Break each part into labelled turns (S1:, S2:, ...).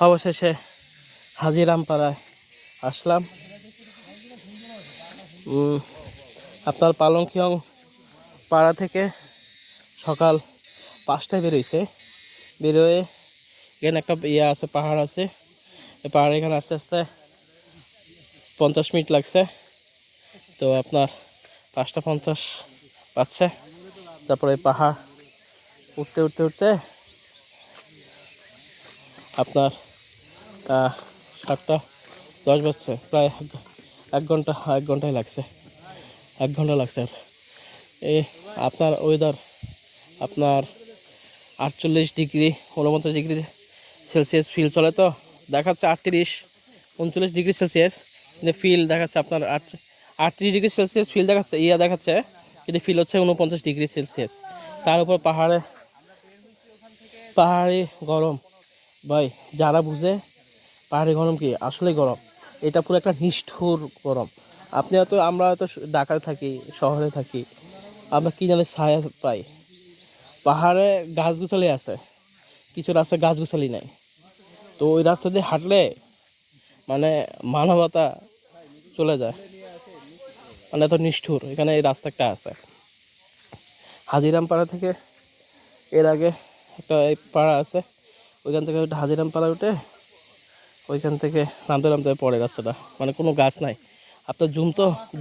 S1: অবশেষে হাজিরামপাড়ায় আসলাম। আপনার পালংখিয়ং পাড়া থেকে সকাল 5টায় বেরোইছে। বেরোয় এখানে একটা আছে, পাহাড় আছে। এই পাহাড়ে এখানে আস্তে আস্তে 50 মিনিট লাগছে। তো আপনার 5টা 50 পাচ্ছে। তারপরে পাহাড় উঠতে উঠতে উঠতে আপনার 7টা 10 বাজছে। প্রায় 1 ঘন্টাই লাগছে, 1 ঘন্টা লাগছে। এই আপনার ওয়েদার আপনার 48 ডিগ্রি 49 ডিগ্রি সেলসিয়াস ফিল চলে, তো দেখাচ্ছে 38 39 ডিগ্রি সেলসিয়াস, কিন্তু ফিল দেখাচ্ছে আপনার 38 ডিগ্রি সেলসিয়াস ফিল দেখাচ্ছে, দেখাচ্ছে, কিন্তু ফিল হচ্ছে 49 ডিগ্রি সেলসিয়াস। তার উপর পাহাড়ি গরম। ভাই যারা বুঝে পাহাড়ি গরম কি আসলে গরম, এটা পুরো একটা নিষ্ঠুর গরম। আমরা হয়তো ঢাকায় থাকি, শহরে থাকি, আমরা কি জানি ছায়া পাই। পাহাড়ে গাছগুছালি আছে, কিছু রাস্তায় গাছগুছালি নাই। তো ওই রাস্তা দিয়ে হাঁটলে মানে মানবতা চলে যায়, মানে এত নিষ্ঠুর। এখানে এই রাস্তা একটা আছে হাজিরামপাড়া থেকে। এর আগে একটা এই পাড়া আছে, ওইখান থেকে হাজিরামপাড়া উঠে ওইখান থেকে নামতে নামতে পড়ে রাস্তাটা, মানে কোনো গাছ নাই। আপনার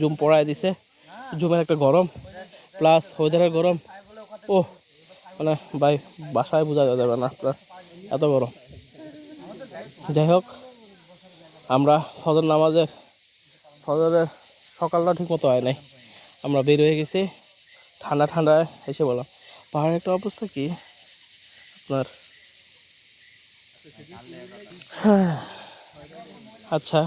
S1: জুম পড়ায় দিছে, জুমের একটা গরম প্লাস ওয়েদারের গরম। ও মানে ভাই বাসায় বোঝা যাবে না আপনার, এত গরম। যাই হোক, আমরা ফজরের সকালটা ঠিক মতো হয় নাই, আমরা বের হয়ে গেছি ঠান্ডায় এসে বললাম। পাহাড়ের একটা অবস্থা কি আপনার, হ্যাঁ আচ্ছা।